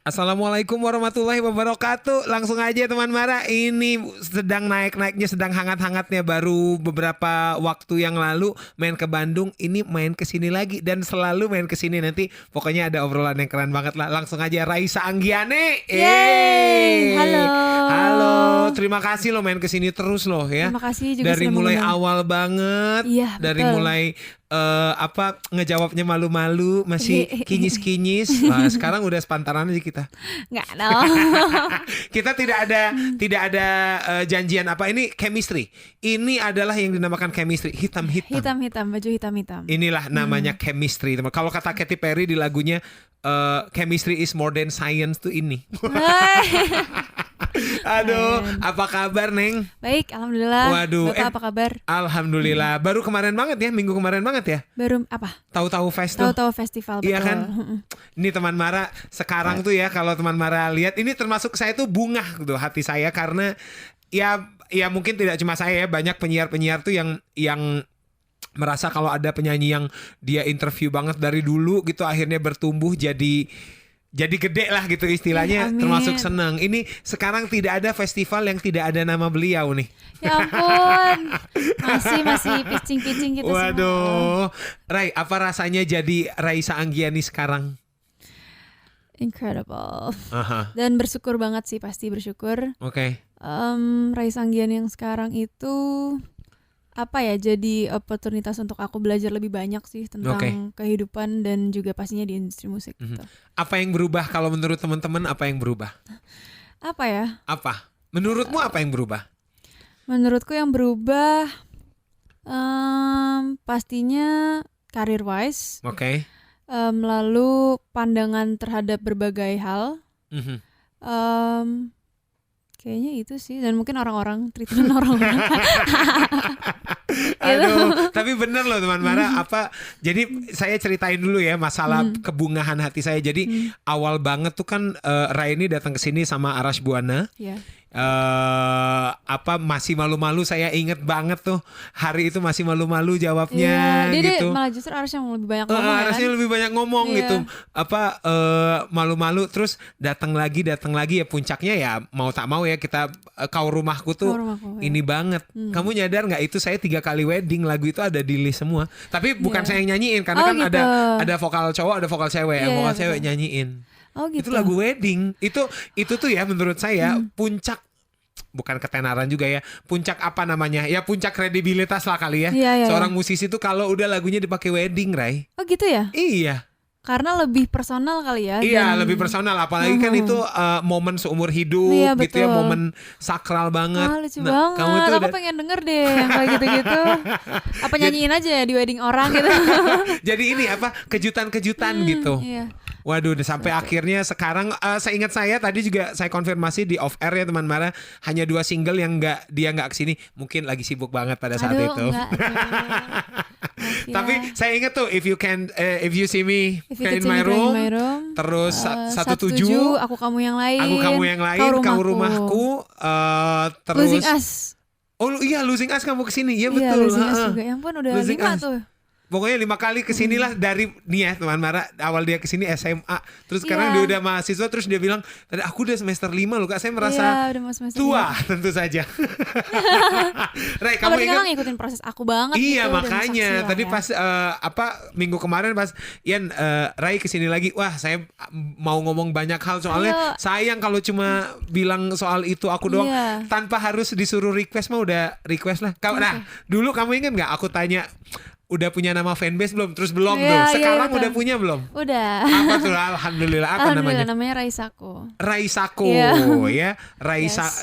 Assalamualaikum warahmatullahi wabarakatuh. Langsung aja teman Mara, ini sedang naik-naiknya, sedang hangat-hangatnya. Baru beberapa waktu yang lalu main ke Bandung, ini main ke sini lagi dan selalu main ke sini. Nanti pokoknya ada obrolan yang keren banget lah. Langsung aja Raisa Anggiane. Yeay, halo. Halo, terima kasih lo main ke sini terus loh ya. Terima kasih juga dari sudah mulai mengundang. awal banget. Iya, dari betul. mulai ngejawabnya malu-malu, masih kinyis-kinyis. Nah, sekarang udah sepantaran aja kita. Nggak dong. Kita tidak ada janjian apa, ini chemistry. Ini adalah yang dinamakan chemistry, hitam-hitam. Hitam-hitam, baju hitam-hitam. Inilah namanya chemistry. Kalau kata Katy Perry di lagunya chemistry is more than science tuh ini. Aduh, apa kabar Neng? Baik, alhamdulillah. Waduh, Bapak apa kabar? Alhamdulillah. Baru kemarin banget ya, minggu kemarin banget ya. Baru apa? Tahu-tahu fest tuh. Tahu-tahu festival, betul. Iya kan? Ini teman Mara sekarang tuh ya, kalau teman Mara lihat ini termasuk saya tuh bunga tuh hati saya, karena ya mungkin tidak cuma saya ya, banyak penyiar-penyiar tuh yang merasa kalau ada penyanyi yang dia interview banget dari dulu gitu, akhirnya bertumbuh jadi gede lah gitu istilahnya, Amin. termasuk senang. Ini sekarang tidak ada festival yang tidak ada nama beliau nih. Ya ampun. Masih pitching-pitching gitu semua. Waduh. Rai, apa rasanya jadi Raisa Anggiani sekarang? Incredible. Aha. Dan bersyukur banget sih, pasti bersyukur. Oke. Raisa Anggiani yang sekarang itu apa ya, jadi oportunitas untuk aku belajar lebih banyak sih tentang kehidupan dan juga pastinya di industri musik gitu. Apa yang berubah kalau menurut teman-teman? Apa yang berubah? Apa ya? Apa? Menurutmu apa yang berubah? Menurutku yang berubah pastinya career wise, Oke. lalu pandangan terhadap berbagai hal. Mhm. Kayaknya itu sih, dan mungkin orang-orang, treatment orang-orang. Aduh, tapi bener loh teman Mara. Jadi saya ceritain dulu ya masalah kebungahan hati saya. Jadi awal banget tuh kan Rai ini datang ke sini sama Arash Buana. Ya. Masih malu-malu, saya inget banget tuh hari itu masih malu-malu jawabnya Dia gitu. malah justru harusnya lebih banyak ngomong ya Harusnya kan? lebih banyak ngomong Iya. gitu. Malu-malu, terus datang lagi ya, puncaknya ya mau tak mau ya kita kau rumahku tuh Kau Rumahku, ya. ini banget. Kamu nyadar nggak itu saya 3 kali wedding, lagu itu ada di list semua. Tapi bukan Iya. saya yang nyanyiin, karena Oh, kan gitu. ada vokal cowok, ada vokal cewek. Yang Iya, vokal iya, cewek betul. nyanyiin. Oh gitu. Itu lagu wedding. Itu tuh ya menurut saya puncak, bukan ketenaran juga ya, puncak apa namanya ya, puncak kredibilitas lah kali ya. Iya, Seorang iya. musisi tuh kalau udah lagunya dipakai wedding, Rai. Oh gitu ya? Iya. Karena lebih personal kali ya. Iya, dan- lebih personal, apalagi kan itu momen seumur hidup Iya, gitu ya, betul. momen sakral banget. Ah, lucu banget. Kamu tuh Aku pengen denger deh yang kayak gitu-gitu. Apa nyanyiin aja ya di wedding orang gitu. jadi ini kejutan-kejutan gitu. Iya. Waduh, sampai akhirnya sekarang seingat saya tadi juga saya konfirmasi di off air ya teman Mara, hanya 2 single yang dia nggak kesini, mungkin lagi sibuk banget pada saat Aduh, itu. enggak. Maaf ya. Tapi saya ingat tuh if you see me If you in could see my me room, in my room, terus 17 aku kamu yang lain. aku kamu yang lain, kau rumahku, terus Losing Us. Oh iya, Losing Us kamu kesini, iya Iya, betul. Losing Us Heeh. juga. Ya ampun, udah Losing 5 Us. tuh. Pokoknya 5 kali kesinilah dari nih ya teman Mara, awal dia kesini SMA, terus sekarang Iya. dia udah mahasiswa, terus dia bilang tadi aku udah semester 5 loh Kak, saya merasa Iya, udah mau semester tua 5. tentu saja. Rai, Kamu kamu ingat? kan ngikutin proses aku banget Iya gitu, dan makanya saksi lah tadi ya. pas minggu kemarin pas Ian Rai kesini lagi, wah saya mau ngomong banyak hal soalnya Ayo. sayang kalau cuma bilang soal itu aku doang, Iya. tanpa harus disuruh request mah udah request lah. Nah dulu kamu ingat nggak aku tanya udah punya nama fanbase belum? Terus belum Iya, tuh. iya, Sekarang betul. udah punya belum? Udah. Apa tuh? Alhamdulillah. Apa Alhamdulillah, namanya? Raisaku. Raisako Iya. ya.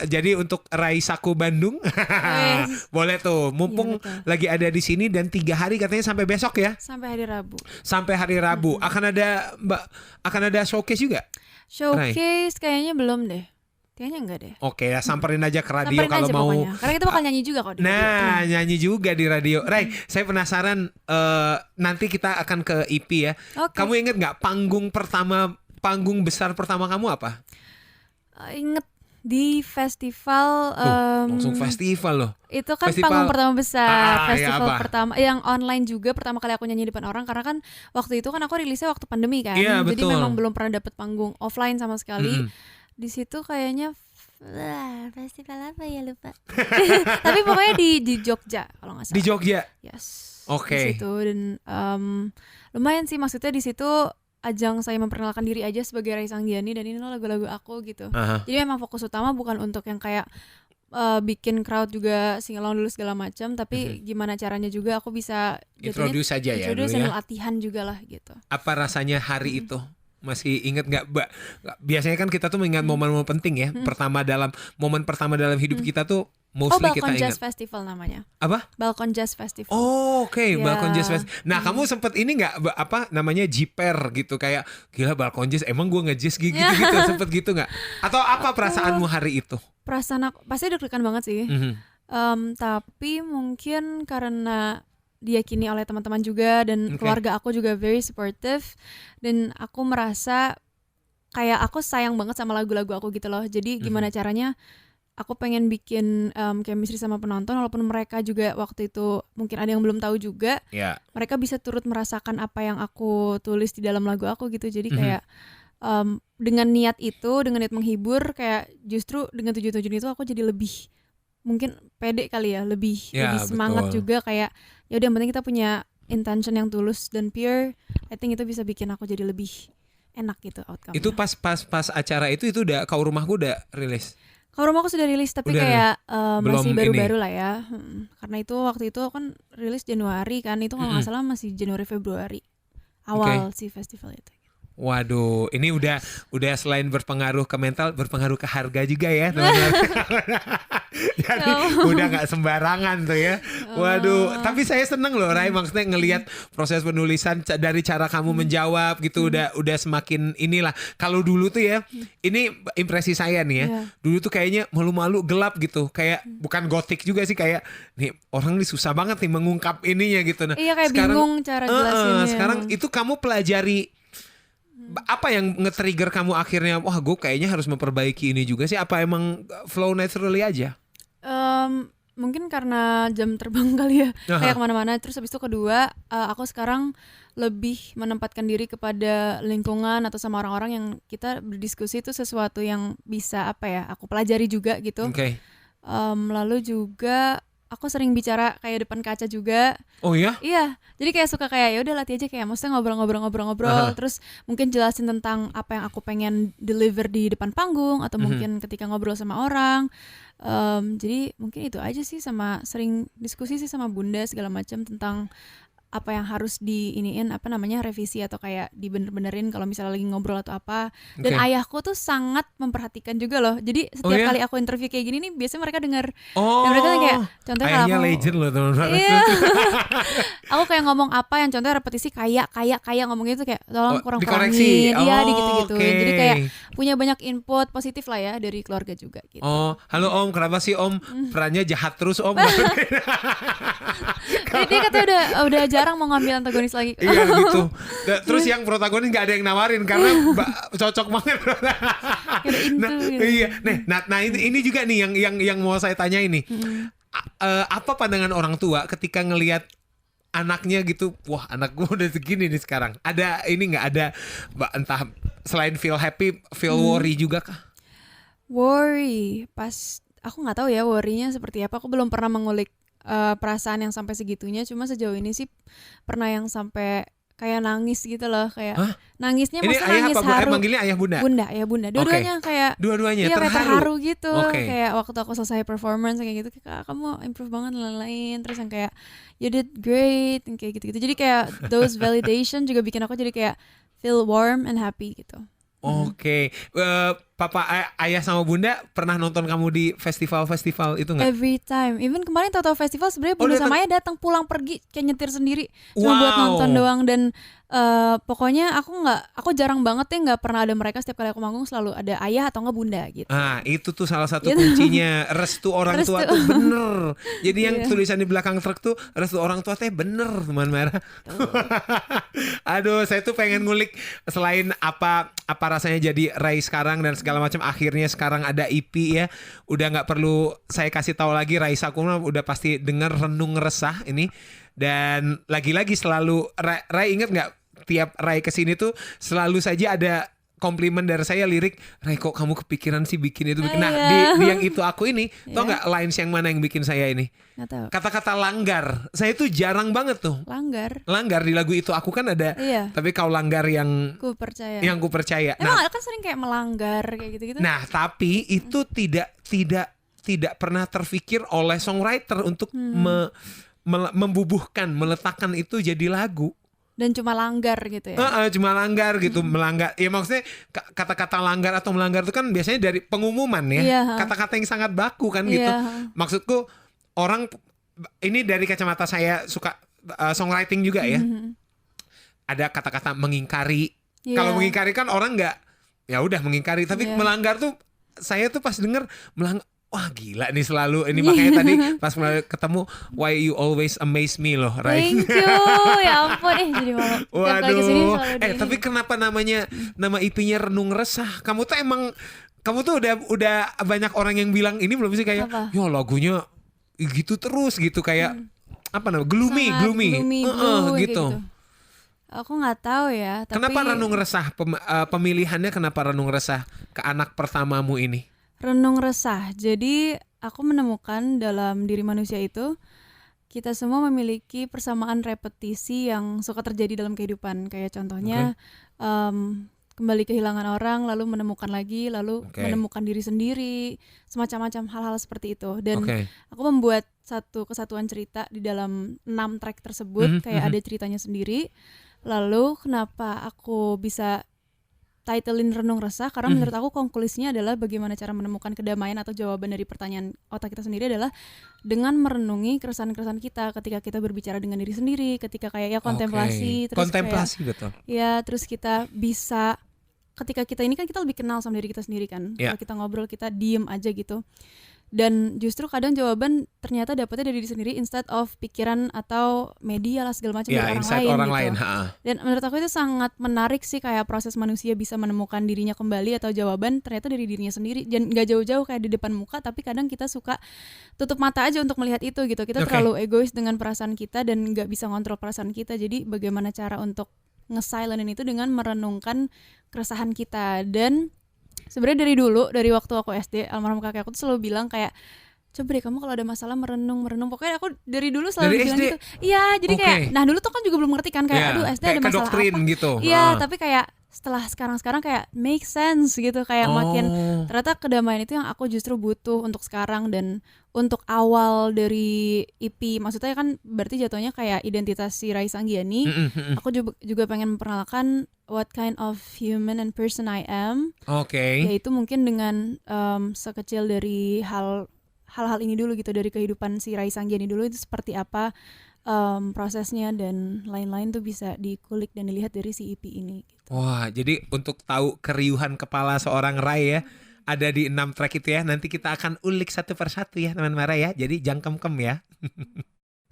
Jadi untuk Raisako Bandung Yes. boleh tuh. Mumpung Iya, betul. lagi ada di sini dan 3 hari katanya sampai besok ya. Sampai hari Rabu. Sampai hari Rabu akan ada showcase juga. Showcase kayaknya belum deh. Kayaknya enggak deh. Oke ya, samperin aja ke radio Samperin kalau aja mau. pokoknya. Karena kita bakal nyanyi juga kok di radio. Nah, nyanyi juga di radio. Rai, saya penasaran nanti kita akan ke EP ya. Oke. Kamu inget nggak panggung besar pertama kamu apa? Inget Di festival langsung festival loh. Itu kan Festival- panggung pertama besar, festival apa? pertama yang online juga pertama kali aku nyanyi di depan orang karena kan waktu itu kan aku rilisnya waktu pandemi kan. Iya, Jadi betul. memang belum pernah dapet panggung offline sama sekali. Mm-mm. Di situ kayaknya festival apa ya lupa. Tapi pokoknya di Jogja kalau nggak salah. Di Jogja. Yes. Oke. Di situ dan lumayan sih maksudnya di situ ajang saya memperkenalkan diri aja sebagai Raisa Anggiani dan ini loh lagu-lagu aku gitu. Aha. Jadi memang fokus utama bukan untuk yang kayak bikin crowd juga singalong dulu segala macam, tapi gimana caranya juga aku bisa jatuhnya Introduce aja ya introduce dulu dan ya. latihan juga lah gitu. Apa rasanya hari itu? Masih inget nggak, Mbak? Biasanya kan kita tuh mengingat momen-momen penting ya. Momen pertama dalam hidup kita tuh mostly kita Balkon Jazz ingat. Festival namanya. Apa? Balkon Jazz Festival. Oh, oke, Ya. Balkon Jazz Fest. Nah, kamu sempet ini nggak apa namanya jiper gitu kayak gila Balkon Jazz, emang gue nge-jazz gitu sempet gitu nggak? Atau apa perasaanmu hari itu? Perasaan aku pasti deg-degan banget sih. Mhm. Tapi mungkin karena diyakini oleh teman-teman juga dan Oke. keluarga aku juga very supportive dan aku merasa kayak aku sayang banget sama lagu-lagu aku gitu loh. Jadi gimana caranya aku pengen bikin chemistry sama penonton walaupun mereka juga waktu itu mungkin ada yang belum tahu juga. Ya. Mereka bisa turut merasakan apa yang aku tulis di dalam lagu aku gitu. Jadi kayak dengan niat itu, dengan niat menghibur, kayak justru dengan tujuan-tujuan itu aku jadi lebih mungkin pede kali ya, lebih Ya, semangat betul. juga kayak ya udah yang penting kita punya intention yang tulus dan pure. I think itu bisa bikin aku jadi lebih enak gitu outcome-nya. Itu pas acara itu udah Kau Rumahku udah rilis. Kalau rumahku sudah rilis tapi Udah kayak Belum masih ini. baru-baru lah ya. Karena itu waktu itu kan rilis Januari kan, itu kalau nggak salah masih Januari Februari awal si festival itu. Waduh, ini udah selain berpengaruh ke mental, berpengaruh ke harga juga ya, teman-teman. Jadi udah nggak sembarangan tuh ya. Waduh, tapi saya seneng loh, Rai, maksudnya ngelihat proses penulisan dari cara kamu menjawab gitu, udah semakin inilah. Kalau dulu tuh ya, ini impresi saya nih ya. Iya. Dulu tuh kayaknya malu-malu gelap gitu, kayak bukan gotik juga sih, kayak nih orang nih susah banget nih mengungkap ininya gitu. Nah, Iya, kayak bingung cara jelasinnya. sekarang itu kamu pelajari apa yang nge-trigger kamu akhirnya wah gue kayaknya harus memperbaiki ini juga sih, apa emang flow naturally aja? Mungkin karena jam terbang kali ya, Aha. kayak kemana-mana. Terus habis itu kedua, aku sekarang lebih menempatkan diri kepada lingkungan atau sama orang-orang yang kita berdiskusi itu sesuatu yang bisa apa ya, aku pelajari juga gitu. Oke. Lalu juga aku sering bicara kayak depan kaca juga. Oh ya? Iya, jadi kayak suka kayak ya udah latih aja kayak maksudnya ngobrol-ngobrol, terus mungkin jelasin tentang apa yang aku pengen deliver di depan panggung atau mungkin ketika ngobrol sama orang. Jadi mungkin itu aja sih, sama sering diskusi sih sama Bunda segala macam tentang apa yang harus diiniin, apa namanya, revisi atau kayak dibener-benerin kalau misalnya lagi ngobrol atau apa. Dan Oke. ayahku tuh sangat memperhatikan juga loh. Jadi setiap ya? kali aku interview kayak gini nih biasanya mereka dengar. Oh. Dan mereka tuh kayak contohnya kalau Ayahnya aku legend loh teman-teman. Iya. Aku kayak ngomong apa yang contohnya repetisi kayak ngomongnya itu kayak tolong dikoreksi. kurang-kurangin. Iya, Oh, gitu-gitu. oke. Jadi kayak punya banyak input positif lah ya dari keluarga juga gitu. Oh, halo Om, kenapa sih Om perannya jahat terus Om? Jadi dia katanya udah jarang mau ngambil antagonis lagi. Iya gitu. Terus yang protagonis nggak ada yang nawarin karena cocok banget. Ada into gitu. Iya. Nah ini juga nih yang mau saya tanya ini. Apa pandangan orang tua ketika ngelihat anaknya gitu, wah anak gue udah segini nih sekarang. Ada ini nggak ada entah selain feel happy, feel worry juga kah? Worry, pas aku nggak tahu ya worry-nya seperti apa. Aku belum pernah mengulik perasaan yang sampai segitunya. Cuma sejauh ini sih pernah yang sampai kayak nangis gitu loh, kayak Hah? nangisnya Ini maksudnya ayah nangis apa? haru. Manggilnya ayah bunda? Bunda. Dua-duanya kayak Dua-duanya iya, kayak terharu gitu. Oke. Kayak waktu aku selesai performance kayak gitu, kayak kamu improve banget lain-lain. Terus yang kayak you did great, yang kayak gitu-gitu. Jadi kayak those validation juga bikin aku jadi kayak feel warm and happy gitu. Oke. Papa, ayah sama bunda pernah nonton kamu di festival-festival itu nggak? Every time, even kemarin Toto Festival sebenarnya Bunda datang. sama Ayah datang pulang pergi kayak nyetir sendiri cuma buat Wow. nonton doang. Dan Pokoknya aku jarang banget ya nggak pernah ada mereka. Setiap kali aku manggung selalu ada ayah atau nggak bunda gitu. Itu tuh salah satu Gitu. kuncinya. Restu orang tua Restu. tuh bener. Jadi yang Iya. tulisan di belakang truk tuh restu orang tua teh bener, teman Mara. Aduh, saya tuh pengen ngulik selain apa rasanya jadi Rai sekarang dan segala macam. Akhirnya sekarang ada EP ya. Udah nggak perlu saya kasih tahu lagi, Rai Sakuna udah pasti denger Renung Resah ini. Dan lagi-lagi selalu Rai inget nggak? Tiap Rai kesini tuh selalu saja ada komplimen dari saya lirik, Rai kok kamu kepikiran sih bikin itu bikin. Nah Iya. di yang itu aku ini, tau Iya. nggak lines yang mana yang bikin saya ini? Nggak tahu. Kata-kata langgar, saya tuh jarang banget tuh. Langgar. Di lagu itu aku kan ada, Iya. tapi kau langgar yang Ku percaya. ku percaya. Emang kan sering kayak melanggar kayak gitu-gitu. Nah tapi itu tidak pernah terfikir oleh songwriter untuk membubuhkan, meletakkan itu jadi lagu. Dan cuma langgar gitu ya. Cuma langgar gitu, melanggar. Ya maksudnya kata-kata langgar atau melanggar itu kan biasanya dari pengumuman ya. Iya. Kata-kata yang sangat baku kan gitu. Iya. Maksudku orang ini dari kacamata saya suka songwriting juga ya. Ada kata-kata mengingkari. Iya. Kalau mengingkari kan orang nggak, ya udah mengingkari. Tapi Iya. melanggar tuh saya tuh pas denger wah gila nih selalu ini makanya tadi pas ketemu Why You Always Amaze Me loh, Rai. Thank you. Ya ampun, jadi malu. Tiap kali kesini Waduh. selalu Tapi kenapa nama IP-nya Renung Resah? Kamu tuh udah banyak orang yang bilang ini belum sih kayak, Apa? yo lagunya gitu terus gitu kayak apa namanya? Gloomy. Sangat gloomy, blue, Gitu. Aku nggak tahu ya. Tapi Kenapa Renung Resah? Pemilihannya kenapa Renung Resah ke anak pertamamu ini? Renung resah. Jadi aku menemukan dalam diri manusia itu kita semua memiliki persamaan repetisi yang suka terjadi dalam kehidupan. Kayak contohnya kembali kehilangan orang, lalu menemukan lagi, lalu menemukan diri sendiri, semacam-macam hal-hal seperti itu. Dan aku membuat satu kesatuan cerita di dalam 6 track tersebut, kayak ada ceritanya sendiri. Lalu kenapa aku bisa titlein Renung Resah? Karena menurut aku konklusinya adalah bagaimana cara menemukan kedamaian atau jawaban dari pertanyaan otak kita sendiri adalah dengan merenungi keresahan-keresahan kita ketika kita berbicara dengan diri sendiri, ketika kayak ya kontemplasi, terus kontemplasi kayak, betul. Ya, terus kita bisa ketika kita ini kan kita lebih kenal sama diri kita sendiri kan. Yeah. Kalau kita ngobrol kita diem aja gitu. Dan justru kadang jawaban ternyata dapetnya dari diri sendiri instead of pikiran atau media lah segala macam dari orang lain gitu. Dan menurut aku itu sangat menarik sih, kayak proses manusia bisa menemukan dirinya kembali atau jawaban ternyata dari dirinya sendiri. Dan gak jauh-jauh kayak di depan muka, tapi kadang kita suka tutup mata aja untuk melihat itu gitu. Kita terlalu egois dengan perasaan kita dan gak bisa ngontrol perasaan kita. Jadi bagaimana cara untuk nge-silenin itu dengan merenungkan keresahan kita. Dan sebenarnya dari waktu aku SD, almarhum kakek aku tuh selalu bilang kayak, coba deh kamu kalau ada masalah merenung. Pokoknya aku dari dulu selalu bilang gitu. Iya, jadi kayak, nah dulu tuh kan juga belum ngerti kan kayak, aduh SD ada masalah apa. Gitu. Iya, tapi kayak setelah sekarang kayak make sense gitu, kayak makin ternyata kedamaian itu yang aku justru butuh untuk sekarang. Dan untuk awal dari EP, maksudnya kan berarti jatuhnya kayak identitas si Rai Sanggiani. Aku juga pengen memperkenalkan what kind of human and person I am. Yaitu mungkin dengan sekecil dari hal-hal ini dulu gitu, dari kehidupan si Rai Sanggiani dulu itu seperti apa prosesnya dan lain-lain tuh bisa dikulik dan dilihat dari si EP ini gitu. Wah, jadi untuk tahu keriuhan kepala seorang Rai ya, ada di 6 track itu ya. Nanti kita akan ulik satu persatu ya teman Mara ya. Jadi jangkem-kem ya.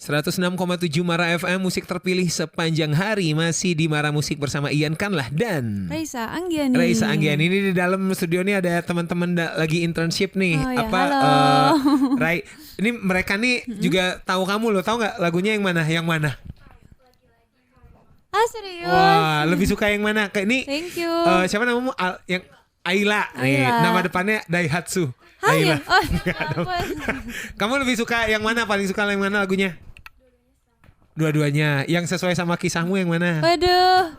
106,7 Mara FM, musik terpilih sepanjang hari. Masih di Mara Musik bersama Ian Kanlah dan Raisa Anggiani. Ini di dalam studio nih ada teman-teman lagi internship nih. Halo. Rai, ini mereka nih juga tahu kamu loh. Tahu nggak lagunya yang mana? Yang mana? Serius? Wah, lebih suka yang mana? Kayak ini. Thank you. Siapa namamu? Yang Ayla. Nih, nama depannya Daihatsu. Ayla. Kamu lebih suka yang mana? Paling suka yang mana lagunya? Dua-duanya. Yang sesuai sama kisahmu yang mana? Waduh.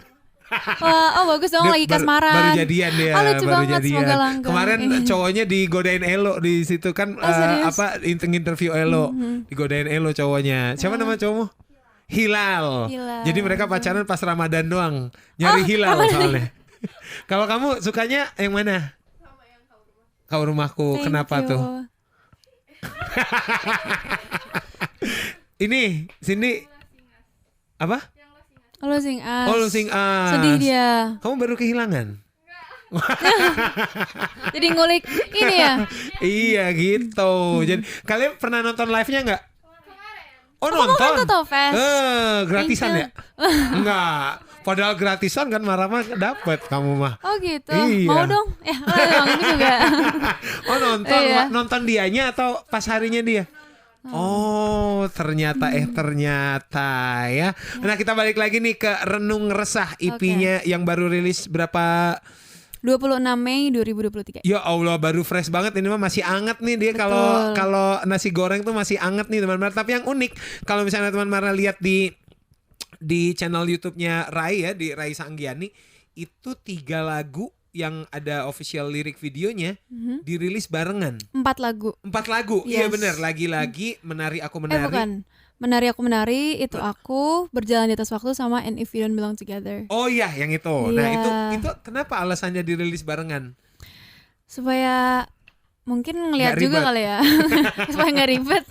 Wah, bagus dong, lagi kasmaran. Baru jadian dia. Lucu banget, semoga langgeng. Kemarin cowoknya digodain Elo di situ kan interview Elo. Digodain Elo cowoknya. Siapa nama cowokmu? Hilal. Jadi mereka pacaran pas Ramadan doang. Nyari hilal soalnya. Kalau kamu sukanya yang mana? Sama yang Kau Rumahku. Kenapa tuh? Ini, sini. Apa? Lo sing as. Oh, lu sing as. Sedih dia. Kamu baru kehilangan. Jadi ngulik ini ya. Iya gitu. Jadi kalian pernah nonton live-nya nggak? Oh, Kamu kan nonton. tuh Fest. Gratisan Thank ya? Enggak. Padahal gratisan kan marah-marah dapet kamu mah. Oh gitu. Iya. Mau dong. Ya, emang itu juga. Oh, nonton. Iya. Nonton dianya atau pas harinya dia? Oh, ternyata ya. Nah, kita balik lagi nih ke Renung Resah, EP-nya yang baru rilis berapa? 26 Mei 2023. Ya Allah, baru fresh banget, ini mah masih anget nih dia. Betul. Kalau nasi goreng tuh masih anget nih teman-teman. Tapi yang unik, kalau misalnya teman-teman lihat di channel YouTube-nya Rai ya, di Rai Sanggiani, itu 3 lagu yang ada official lirik videonya dirilis barengan. 4 lagu. 4 lagu. Iya Yes. benar, lagi-lagi Menari Aku Menari. Bukan. Menari Aku Menari, Itu Aku, Berjalan di Atas Waktu, sama And If We Don't Belong Together. Oh iya, yang itu. Nah, Iya. itu kenapa alasannya dirilis barengan? Supaya mungkin ngelihat Nggak juga ribet. kali ya. Supaya nggak ribet.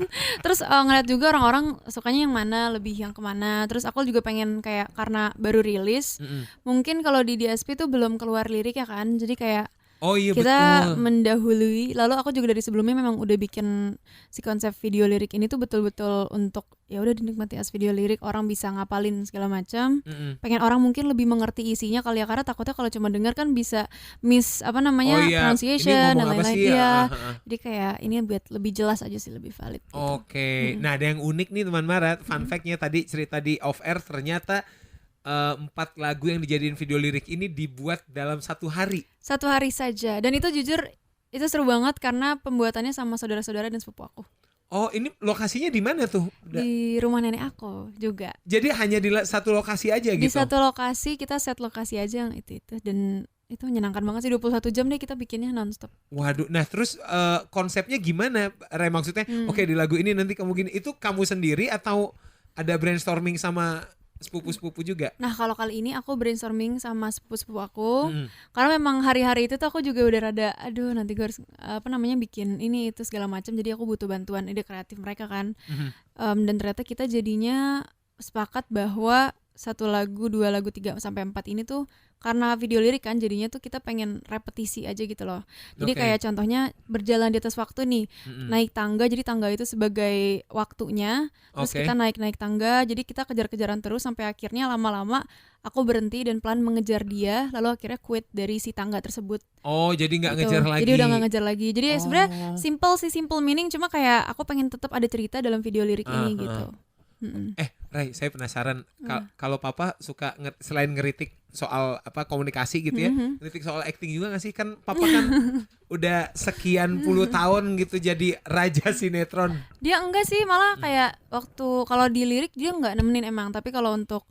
Terus ngeliat juga orang-orang sukanya yang mana, lebih yang kemana. Terus aku juga pengen kayak, karena baru rilis, mungkin kalau di DSP tuh belum keluar lirik ya kan. Jadi kayak Oh iya kita betul. mendahului. Lalu aku juga dari sebelumnya memang udah bikin si konsep video lirik ini tuh betul-betul untuk ya udah dinikmati as video lirik, orang bisa ngapalin segala macam. Pengen orang mungkin lebih mengerti isinya kali ya, karena takutnya kalau cuma denger kan bisa miss Oh iya, pronunciation ini dan ngomong apa lain-lain. sih ya? Iya. Ah. Jadi kayak ini buat lebih jelas aja sih, lebih valid gitu. Oke, nah ada yang unik nih teman Marat. Fun fact-nya tadi cerita di off air, ternyata 4 lagu yang dijadiin video lirik ini dibuat dalam 1 hari. 1 hari saja. Dan itu jujur itu seru banget karena pembuatannya sama saudara-saudara dan sepupu aku. Oh, ini lokasinya di mana tuh? Di rumah nenek aku juga. Jadi hanya di satu lokasi aja Di gitu. satu lokasi, kita set lokasi aja yang itu. Dan itu menyenangkan banget sih, 21 jam deh kita bikinnya nonstop. Waduh, nah terus konsepnya gimana, Ray? Maksudnya, oke di lagu ini nanti kamu gini, itu kamu sendiri atau ada brainstorming sama sepupu-sepupu juga? Nah kalau kali ini aku brainstorming sama sepupu-sepupu aku, karena memang hari-hari itu tuh aku juga udah rada, aduh nanti gue harus bikin ini itu segala macam, jadi aku butuh bantuan ide kreatif mereka kan. Dan ternyata kita jadinya sepakat bahwa 1 lagu, 2 lagu, 3 sampai 4 ini tuh karena video lirik kan, jadinya tuh kita pengen repetisi aja gitu loh. Jadi kayak contohnya Berjalan di Atas Waktu nih, naik tangga, jadi tangga itu sebagai waktunya. Terus kita naik tangga, jadi kita kejar-kejaran terus sampai akhirnya lama-lama aku berhenti dan pelan mengejar dia, lalu akhirnya quit dari si tangga tersebut. Oh, jadi nggak Gitu. ngejar lagi. Jadi udah nggak ngejar lagi. Jadi sebenarnya simple meaning, cuma kayak aku pengen tetap ada cerita dalam video lirik ini gitu. Ray, saya penasaran kalau Papa suka selain ngeritik soal komunikasi gitu ya, ngeritik soal acting juga nggak sih? Kan Papa kan udah sekian puluh tahun gitu jadi raja sinetron. Dia enggak sih, malah kayak waktu kalau di lirik dia nggak nemenin emang, tapi kalau untuk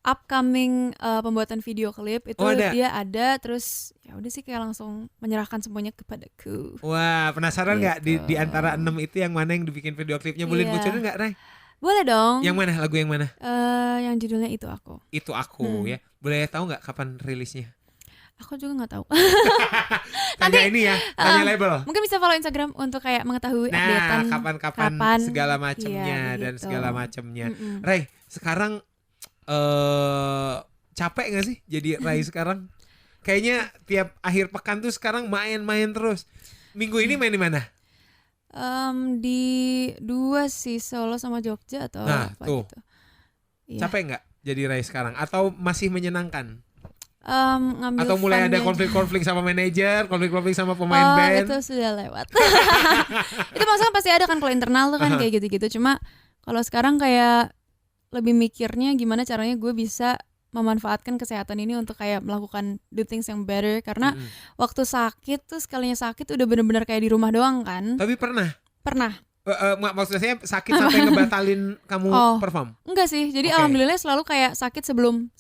upcoming pembuatan video klip itu dia ada, terus ya udah sih kayak langsung menyerahkan semuanya kepadaku. Wah, penasaran nggak Gitu. di antara 6 itu yang mana yang dibikin video klipnya? Boleh bocorin nggak, Ray? Boleh dong. Yang mana? Lagu yang mana? Yang judulnya Itu Aku. Itu Aku ya. Boleh tahu nggak kapan rilisnya? Aku juga nggak tahu. Tanya ini ya, tanya label. Mungkin bisa follow Instagram untuk kayak mengetahui updatean kapan segala macamnya iya, dan gitu. segala macamnya. Ray, sekarang capek nggak sih jadi Ray sekarang? Kayaknya tiap akhir pekan tuh sekarang main-main terus. Minggu ini main di mana? Di 2 sih, Solo sama Jogja atau apa tuh. gitu. Iya. Capek nggak jadi Ray sekarang? Atau masih menyenangkan? Ngambil Atau mulai ada fun-nya. konflik-konflik sama manajer, konflik-konflik sama pemain band? Itu sudah lewat. Itu masalah pasti ada kan kalau internal tuh kan kayak gitu-gitu. Cuma kalau sekarang kayak lebih mikirnya gimana caranya gue bisa memanfaatkan kesehatan ini untuk kayak melakukan do things yang better, karena waktu sakit tuh sekalinya sakit udah bener-bener kayak di rumah doang kan. Tapi pernah Maksudnya saya sakit sampai ngebatalin kamu perform? enggak sih, jadi alhamdulillah selalu kayak sakit sebelum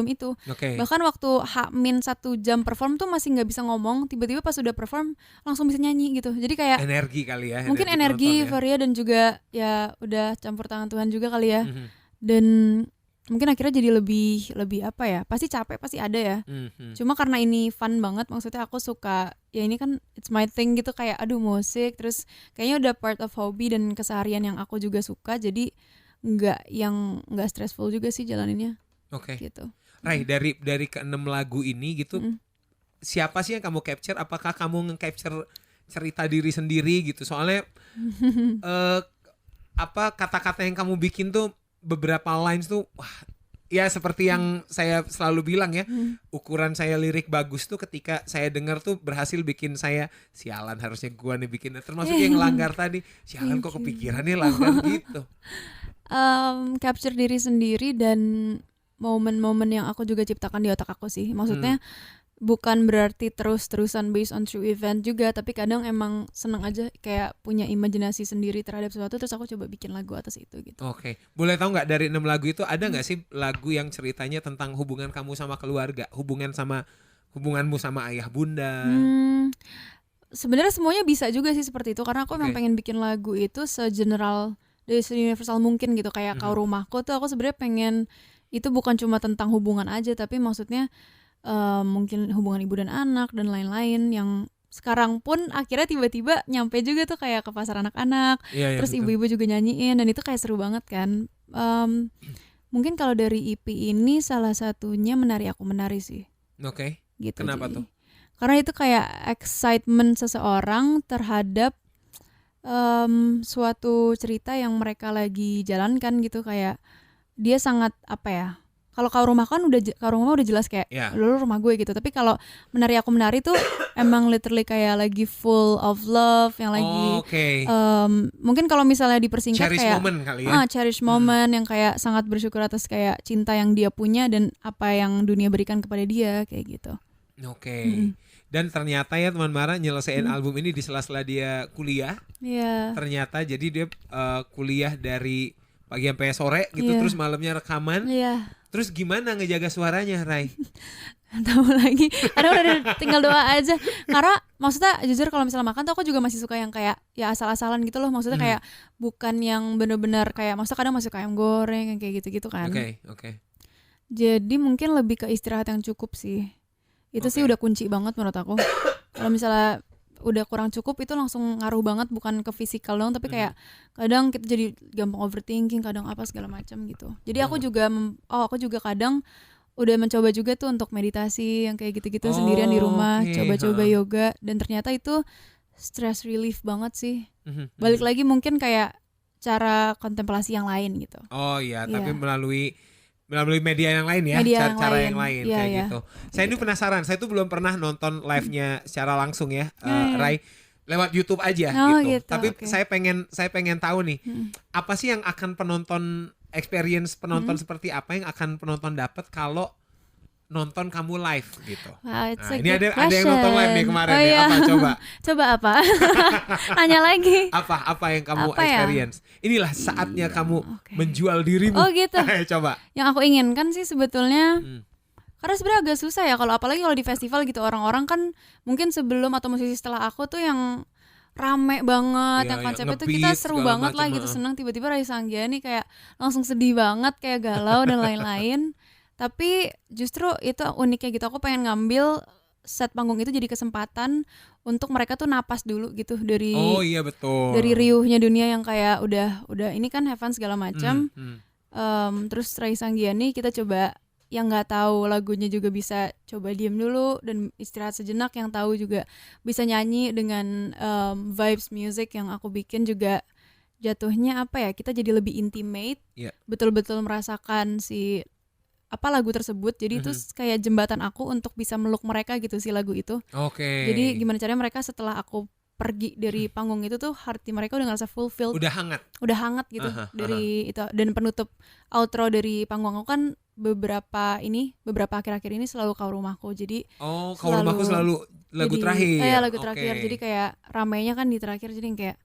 itu. Bahkan waktu H-1 jam perform tuh masih nggak bisa ngomong, tiba-tiba pas udah perform langsung bisa nyanyi gitu. Jadi kayak Energi kali ya. mungkin energi, penonton ya. euforia, dan juga ya udah campur tangan Tuhan juga kali ya. Dan mungkin akhirnya jadi lebih apa ya, pasti capek pasti ada ya. Cuma karena ini fun banget, maksudnya aku suka ya, ini kan it's my thing gitu, kayak aduh musik, terus kayaknya udah part of hobi dan keseharian yang aku juga suka, jadi nggak stressful juga sih jalaninnya. Oke. gitu. Rai, dari ke-6 lagu ini gitu, Mm. siapa sih yang kamu capture? Apakah kamu nge-capture cerita diri sendiri gitu? Soalnya kata-kata yang kamu bikin tuh beberapa lines tuh wah, ya seperti yang saya selalu bilang ya, ukuran saya lirik bagus tuh ketika saya dengar tuh berhasil bikin saya sialan, harusnya gua nih bikin, termasuk yang langgar tadi, sialan kok kepikiran nih langgar gitu. Capture diri sendiri dan momen-momen yang aku juga ciptakan di otak aku sih. Maksudnya bukan berarti terus-terusan based on true event juga, tapi kadang emang seneng aja kayak punya imajinasi sendiri terhadap sesuatu, terus aku coba bikin lagu atas itu gitu. Oke. Boleh tahu nggak dari 6 lagu itu ada nggak sih lagu yang ceritanya tentang hubungan kamu sama keluarga, hubunganmu sama ayah bunda? Sebenarnya semuanya bisa juga sih seperti itu, karena aku emang pengen bikin lagu itu segeneral dari universal mungkin gitu. Kayak Kau Rumahku tuh aku sebenarnya pengen itu bukan cuma tentang hubungan aja, tapi maksudnya mungkin hubungan ibu dan anak dan lain-lain yang sekarang pun akhirnya tiba-tiba nyampe juga tuh kayak ke pasar anak-anak. Iya, Terus betul. ibu-ibu juga nyanyiin dan itu kayak seru banget kan. Mungkin kalau dari EP ini salah satunya Menari Aku Menari sih Oke. gitu. Kenapa Jadi tuh? karena itu kayak excitement seseorang terhadap suatu cerita yang mereka lagi jalankan gitu. Kayak dia sangat apa ya, kalau Kau Rumah kan Kau Rumah udah jelas kayak lu rumah gue gitu, tapi kalau Menari Aku Menari tuh emang literally kayak lagi full of love yang lagi mungkin kalau misalnya dipersingkat cherish kayak moment kali ya. Cherish moment yang kayak sangat bersyukur atas kayak cinta yang dia punya dan apa yang dunia berikan kepada dia kayak gitu. Oke. Dan ternyata ya teman Mara nyelesain album ini di sela-sela dia kuliah. Iya. Ternyata jadi dia kuliah dari pagi sampai sore gitu, terus malamnya rekaman. Iya. Terus gimana ngejaga suaranya, Rai? Tahu lagi. Ada udah tinggal doa aja. Karena maksudnya jujur kalau misalnya makan tuh aku juga masih suka yang kayak ya asal-asalan gitu loh. Maksudnya kayak bukan yang bener-bener kayak maksudnya kadang masih ayam goreng yang kayak gitu-gitu kan. Oke. Jadi mungkin lebih ke istirahat yang cukup sih. Itu sih udah kunci banget menurut aku. Kalau misalnya udah kurang cukup itu langsung ngaruh banget, bukan ke fisikal dong, tapi kayak kadang kita jadi gampang overthinking, kadang apa segala macam gitu. Jadi aku juga kadang udah mencoba juga tuh untuk meditasi yang kayak gitu-gitu sendirian di rumah, coba-coba yoga, dan ternyata itu stress relief banget sih. Balik lagi mungkin kayak cara kontemplasi yang lain gitu. Oh iya, tapi melalui media yang lain ya, cara yang lain kayak gitu. Saya ini penasaran, saya tuh belum pernah nonton live-nya secara langsung ya, Rai, lewat YouTube aja gitu. Tapi saya pengen tahu nih, apa sih yang akan experience penonton seperti apa yang akan penonton dapat kalau nonton kamu live gitu. Wow, ini ada yang nonton live nih kemarin nih. Apa coba? Coba apa? Nanya lagi. Apa yang kamu experience? Inilah saatnya kamu menjual dirimu. Oh gitu. Coba. Yang aku inginkan sih sebetulnya karena sebenarnya agak susah ya kalau apalagi kalau di festival gitu, orang-orang kan mungkin sebelum atau musisi setelah aku tuh yang rame banget, yang konsepnya tuh kita seru banget lah gitu, seneng, tiba-tiba Raisa Anggiani kayak langsung sedih banget, kayak galau dan lain-lain. Tapi justru itu uniknya gitu, aku pengen ngambil set panggung itu jadi kesempatan untuk mereka tuh napas dulu gitu dari dari riuhnya dunia yang kayak udah ini kan have fun segala macam. Terus Raisa Anggiani kita coba yang nggak tahu lagunya juga bisa coba diem dulu dan istirahat sejenak, yang tahu juga bisa nyanyi dengan vibes music yang aku bikin juga jatuhnya apa ya, kita jadi lebih intimate, betul-betul merasakan si apa lagu tersebut. Jadi itu kayak jembatan aku untuk bisa meluk mereka gitu si lagu itu. Jadi gimana caranya mereka setelah aku pergi dari panggung itu tuh hati mereka udah ngerasa fulfilled, udah hangat gitu dari itu. Dan penutup outro dari panggung aku kan beberapa akhir-akhir ini selalu Kau Rumahku. Jadi Kau Rumahku selalu lagu terakhir. Lagu terakhir. Jadi kayak ramainya kan di terakhir, jadi kayak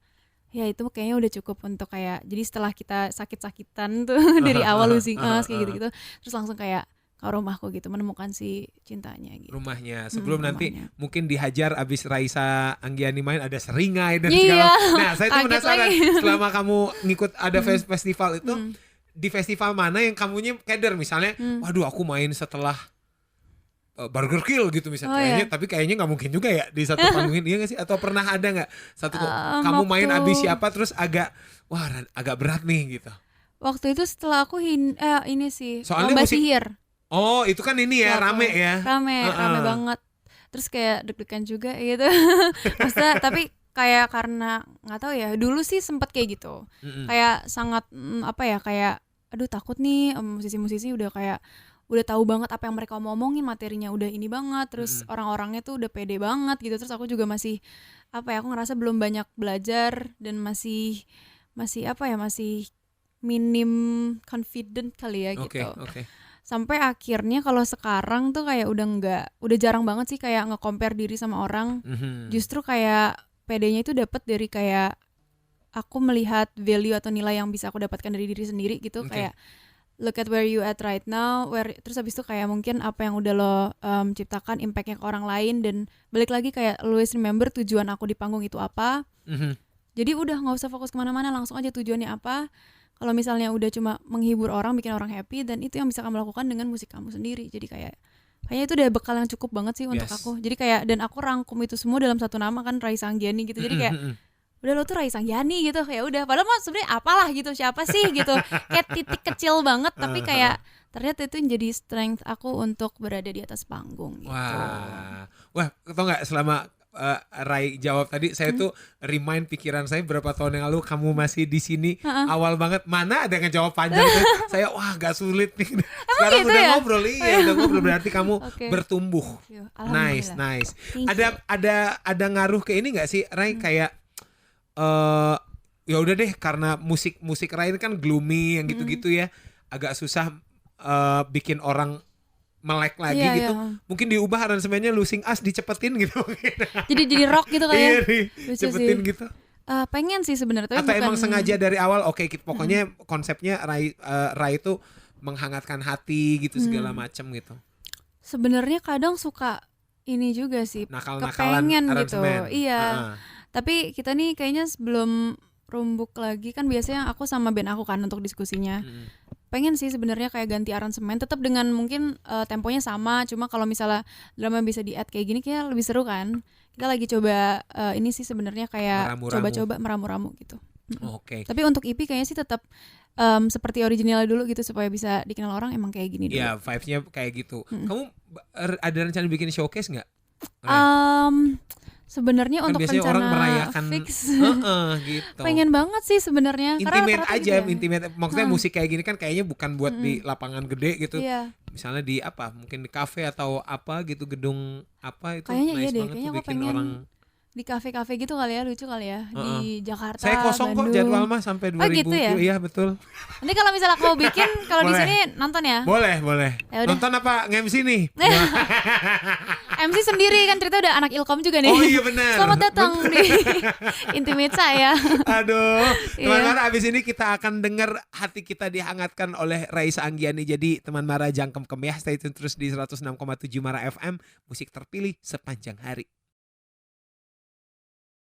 ya itu kayaknya udah cukup untuk kayak, jadi setelah kita sakit-sakitan tuh dari awal losing us kayak gitu-gitu, terus langsung kayak Kau Rumahku gitu, menemukan si cintanya gitu. Rumahnya sebelum nanti mungkin dihajar abis Raisa Anggiani main ada seringai dan segala. Nah saya tuh penasaran selama kamu ngikut ada festival itu, di festival mana yang kamunya keder misalnya, waduh aku main setelah Burger Kill gitu misalnya, tapi kayaknya nggak mungkin juga ya di satu panggung ini, ya nggak sih? Atau pernah ada nggak satu kamu main abis siapa terus agak berat nih gitu? Waktu itu setelah aku ini sih soalnya Lomba Sihir. Oh, itu kan ini ya, Lagu. rame ya. Rame banget. Terus kayak deg-degan juga gitu. Maksudnya tapi kayak karena nggak tahu ya, dulu sih sempet kayak gitu. Kayak sangat apa ya, kayak aduh takut nih, musisi-musisi udah kayak udah tahu banget apa yang mereka mau omongin, materinya udah ini banget, terus orang-orangnya tuh udah pede banget gitu. Terus aku juga masih apa ya, aku ngerasa belum banyak belajar dan masih apa ya, masih minim confident kali ya gitu. Oke. Sampai akhirnya kalau sekarang tuh kayak udah jarang banget sih kayak nge-compare diri sama orang. Justru kayak pedenya itu dapat dari kayak aku melihat value atau nilai yang bisa aku dapatkan dari diri sendiri gitu. Kayak look at where you at right now, terus habis itu kayak mungkin apa yang udah lo ciptakan impactnya ke orang lain, dan balik lagi kayak always remember tujuan aku di panggung itu apa. Jadi udah nggak usah fokus kemana-mana, langsung aja tujuannya apa. Kalau misalnya udah cuma menghibur orang, bikin orang happy, dan itu yang bisa kamu lakukan dengan musik kamu sendiri. Jadi kayaknya itu udah bekal yang cukup banget sih untuk aku. Jadi kayak, dan aku rangkum itu semua dalam satu nama kan, Raisa Anggiani gitu. Jadi kayak udah lo tuh Raisa Anggiani gitu, kayak udah. Padahal mah sebenarnya apalah gitu, siapa sih gitu. Kayak titik kecil banget, tapi kayak ternyata itu menjadi strength aku untuk berada di atas panggung gitu. Wah, tau nggak, selama Rai jawab tadi, saya tuh remind pikiran saya berapa tahun yang lalu kamu masih di sini, awal banget, mana ada ngejawab panjang tuh. Saya wah gak sulit nih. Sekarang gitu udah ya? ngobrol, udah ngobrol, berarti kamu bertumbuh. Alhamdulillah. Nice. Thank you. Ada ngaruh ke ini nggak sih, Rai, kayak ya udah deh, karena musik Rai ini kan gloomy yang gitu-gitu ya, agak susah bikin orang melek lagi gitu. Mungkin diubah aransemennya Losing Us, dicepetin gitu. Jadi rock gitu kali ya. Dicepetin gitu. Pengen sih sebenarnya, tapi atau bukan... emang sengaja dari awal, pokoknya konsepnya Rai itu menghangatkan hati gitu, segala macam gitu. Sebenarnya kadang suka ini juga sih, nakal-nakalan kepengen aransemen. gitu. Iya. Tapi kita nih kayaknya sebelum rumbuk lagi kan biasanya aku sama band aku kan untuk diskusinya. Pengen sih sebenarnya kayak ganti aransemen, tetap dengan mungkin temponya sama, cuma kalau misalnya drama bisa di-add kayak gini kayak lebih seru kan. Kita lagi coba ini sih sebenarnya kayak coba-coba meramu-ramu gitu. Tapi untuk EP kayaknya sih tetap seperti original dulu gitu, supaya bisa dikenal orang emang kayak gini dulu. Iya, vibes-nya kayak gitu. Kamu ada rencana bikin showcase nggak? Sebenarnya kan untuk biasanya rencana orang merayakan fix gitu. Pengen banget sih sebenarnya. Intimate aja, intimate. Maksudnya musik kayak gini kan kayaknya bukan buat di lapangan gede gitu. Iya. Misalnya di apa? Mungkin di kafe atau apa gitu, gedung apa itu. Kayaknya nice iya deh, banget kayaknya tuh aku bikin pengen orang. Di kafe-kafe gitu kali ya, lucu kali ya, di Jakarta, Saya kosong Bandung. kok jadwal mah sampai 2000. gitu ya? Iya betul. Nanti kalau misalnya aku bikin, kalau di Boleh. sini nonton ya. Boleh. Yaudah. Nonton apa nge-MC nih? MC sendiri kan, cerita udah anak Ilkom juga nih. Oh iya benar. Selamat datang di Intimate saya. Aduh, Iya. teman-teman, abis ini kita akan dengar hati kita dihangatkan oleh Raisa Anggiani. Jadi teman Mara jangkem-kem ya, stay tune terus di 106,7 Mara FM, musik terpilih sepanjang hari.